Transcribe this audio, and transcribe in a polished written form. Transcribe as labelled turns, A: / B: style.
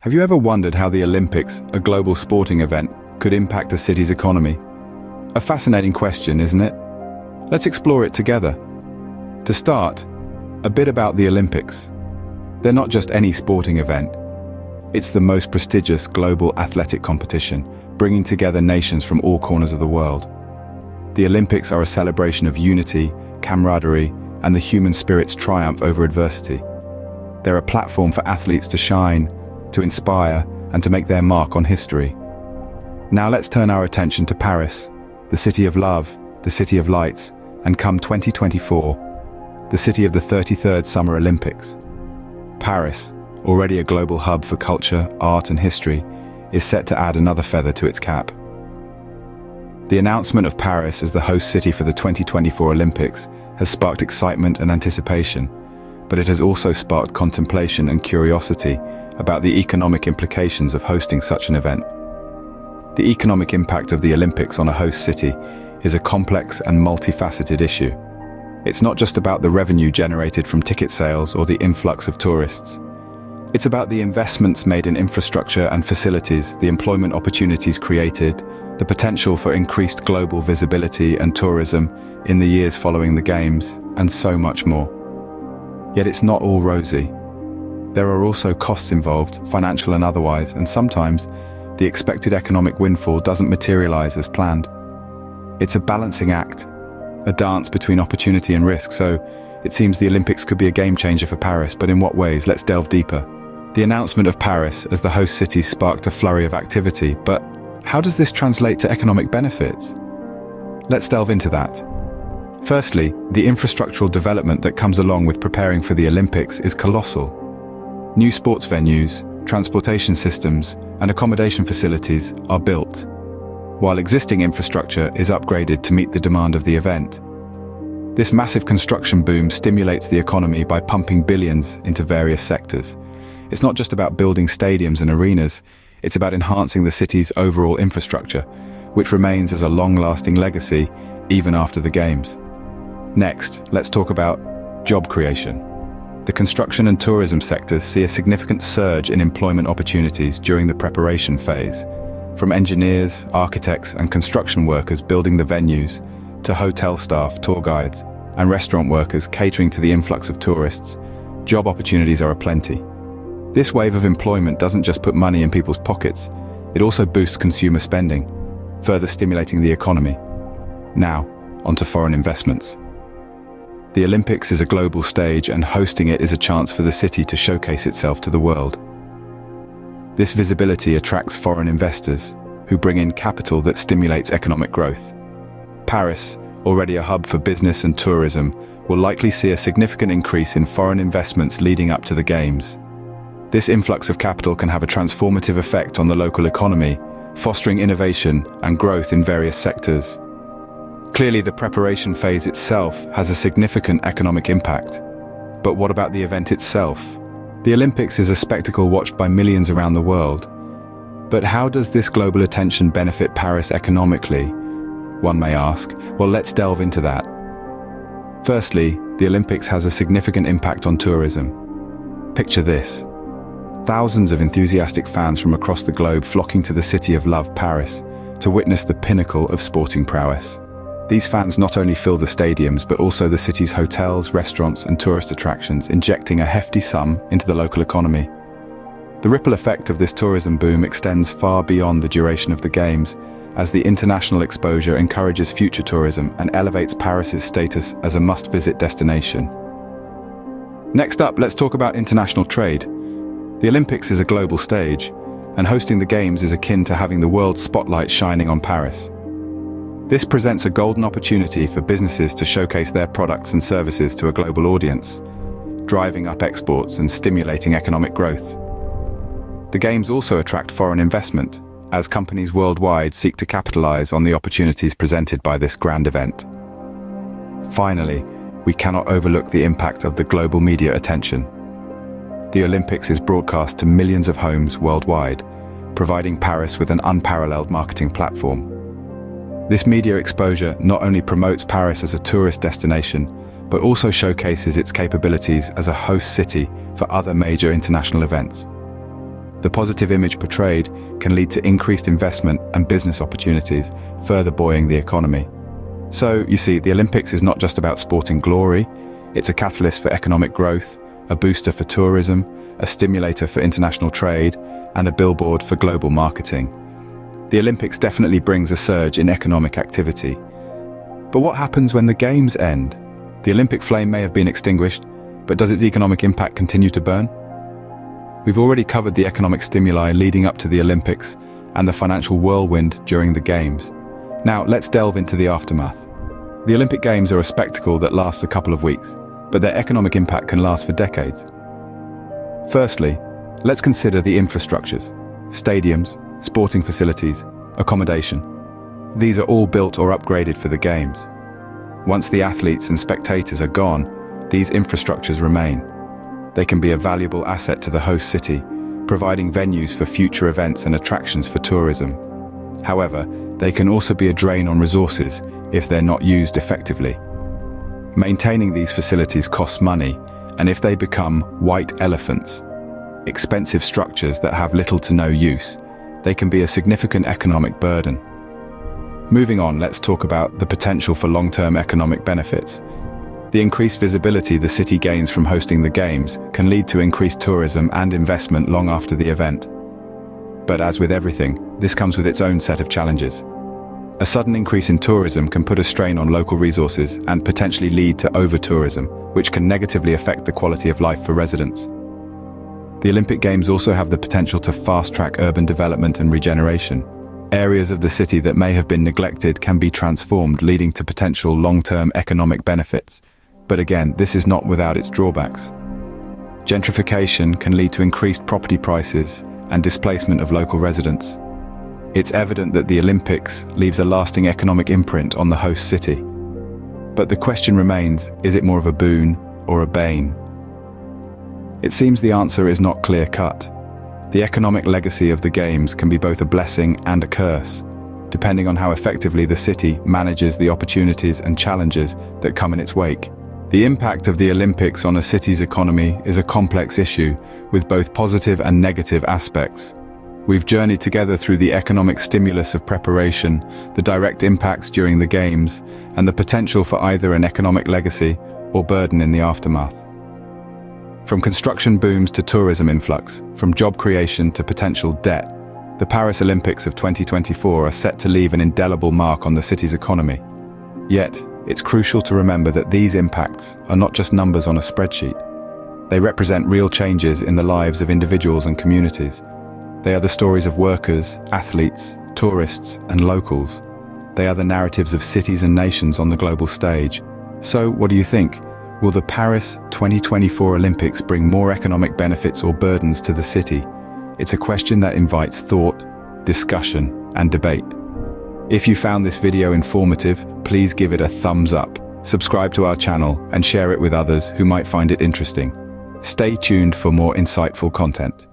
A: Have you ever wondered how the Olympics, a global sporting event, could impact a city's economy? A fascinating question, isn't it? Let's explore it together. To start, a bit about the Olympics. They're not just any sporting event. It's the most prestigious global athletic competition, bringing together nations from all corners of the world. The Olympics are a celebration of unity, camaraderie, and the human spirit's triumph over adversity. They're a platform for athletes to shine, to inspire, and to make their mark on history. Now let's turn our attention to Paris, the city of love, the city of lights, and come 2024, the city of the 33rd Summer Olympics. Paris, already a global hub for culture, art, and history, is set to add another feather to its cap. The announcement of Paris as the host city for the 2024 Olympics has sparked excitement and anticipation, but it has also sparked contemplation and curiosity about the economic implications of hosting such an event. The economic impact of the Olympics on a host city is a complex and multifaceted issue. It's not just about the revenue generated from ticket sales or the influx of tourists. It's about the investments made in infrastructure and facilities, the employment opportunities created, the potential for increased global visibility and tourism in the years following the Games, and so much more. Yet it's not all rosy. There are also costs involved, financial and otherwise, and sometimes the expected economic windfall doesn't materialize as planned. It's a balancing act, a dance between opportunity and risk, so it seems the Olympics could be a game changer for Paris, but in what ways? Let's delve deeper. The announcement of Paris as the host city sparked a flurry of activity, but how does this translate to economic benefits? Let's delve into that. Firstly, the infrastructural development that comes along with preparing for the Olympics is colossal. New sports venues, transportation systems, and accommodation facilities are built, while existing infrastructure is upgraded to meet the demand of the event. This massive construction boom stimulates the economy by pumping billions into various sectors. It's not just about building stadiums and arenas, it's about enhancing the city's overall infrastructure, which remains as a long-lasting legacy even after the Games. Next, let's talk about job creation. The construction and tourism sectors see a significant surge in employment opportunities during the preparation phase, from engineers, architects, and construction workers building the venues, to hotel staff, tour guides, and restaurant workers catering to the influx of tourists. Job opportunities are aplenty. This wave of employment doesn't just put money in people's pockets, it also boosts consumer spending, further stimulating the economy. Now, onto foreign investments. The Olympics is a global stage, and hosting it is a chance for the city to showcase itself to the world. This visibility attracts foreign investors, who bring in capital that stimulates economic growth. Paris, already a hub for business and tourism, will likely see a significant increase in foreign investments leading up to the Games. This influx of capital can have a transformative effect on the local economy, fostering innovation and growth in various sectors. Clearly, the preparation phase itself has a significant economic impact. But what about the event itself? The Olympics is a spectacle watched by millions around the world. But how does this global attention benefit Paris economically? One may ask. Well, let's delve into that. Firstly, the Olympics has a significant impact on tourism. Picture this. Thousands of enthusiastic fans from across the globe flocking to the city of love, Paris, to witness the pinnacle of sporting prowess. These fans not only fill the stadiums, but also the city's hotels, restaurants, and tourist attractions, injecting a hefty sum into the local economy. The ripple effect of this tourism boom extends far beyond the duration of the Games, as the international exposure encourages future tourism and elevates Paris's status as a must-visit destination. Next up, let's talk about international trade. The Olympics is a global stage, and hosting the Games is akin to having the world's spotlight shining on Paris. This presents a golden opportunity for businesses to showcase their products and services to a global audience, driving up exports and stimulating economic growth. The Games also attract foreign investment, as companies worldwide seek to capitalize on the opportunities presented by this grand event. Finally, we cannot overlook the impact of the global media attention. The Olympics is broadcast to millions of homes worldwide, providing Paris with an unparalleled marketing platform. This media exposure not only promotes Paris as a tourist destination, but also showcases its capabilities as a host city for other major international events. The positive image portrayed can lead to increased investment and business opportunities, further buoying the economy. So, you see, the Olympics is not just about sporting glory, it's a catalyst for economic growth, a booster for tourism, a stimulator for international trade, and a billboard for global marketing. The Olympics definitely brings a surge in economic activity. But what happens when the Games end? The Olympic flame may have been extinguished, but does its economic impact continue to burn? We've already covered the economic stimuli leading up to the Olympics and the financial whirlwind during the Games. Now, let's delve into the aftermath. The Olympic Games are a spectacle that lasts a couple of weeks, but their economic impact can last for decades. Firstly, let's consider the infrastructures: stadiums, sporting facilities, accommodation. These are all built or upgraded for the Games. Once the athletes and spectators are gone, these infrastructures remain. They can be a valuable asset to the host city, providing venues for future events and attractions for tourism. However, they can also be a drain on resources if they're not used effectively. Maintaining these facilities costs money, and if they become white elephants, expensive structures that have little to no use, they can be a significant economic burden. Moving on, let's talk about the potential for long-term economic benefits. The increased visibility the city gains from hosting the Games can lead to increased tourism and investment long after the event. But as with everything, this comes with its own set of challenges. A sudden increase in tourism can put a strain on local resources and potentially lead to over-tourism, which can negatively affect the quality of life for residents. The Olympic Games also have the potential to fast-track urban development and regeneration. Areas of the city that may have been neglected can be transformed, leading to potential long-term economic benefits. But again, this is not without its drawbacks. Gentrification can lead to increased property prices and displacement of local residents. It's evident that the Olympics leaves a lasting economic imprint on the host city. But the question remains, is it more of a boon or a bane? It seems the answer is not clear-cut. The economic legacy of the Games can be both a blessing and a curse, depending on how effectively the city manages the opportunities and challenges that come in its wake. The impact of the Olympics on a city's economy is a complex issue, with both positive and negative aspects. We've journeyed together through the economic stimulus of preparation, the direct impacts during the Games, and the potential for either an economic legacy or burden in the aftermath. From construction booms to tourism influx, from job creation to potential debt, the Paris Olympics of 2024 are set to leave an indelible mark on the city's economy. Yet, it's crucial to remember that these impacts are not just numbers on a spreadsheet. They represent real changes in the lives of individuals and communities. They are the stories of workers, athletes, tourists, and locals. They are the narratives of cities and nations on the global stage. So, what do you think? Will the Paris 2024 Olympics bring more economic benefits or burdens to the city? It's a question that invites thought, discussion, and debate. If you found this video informative, please give it a thumbs up, subscribe to our channel, and share it with others who might find it interesting. Stay tuned for more insightful content.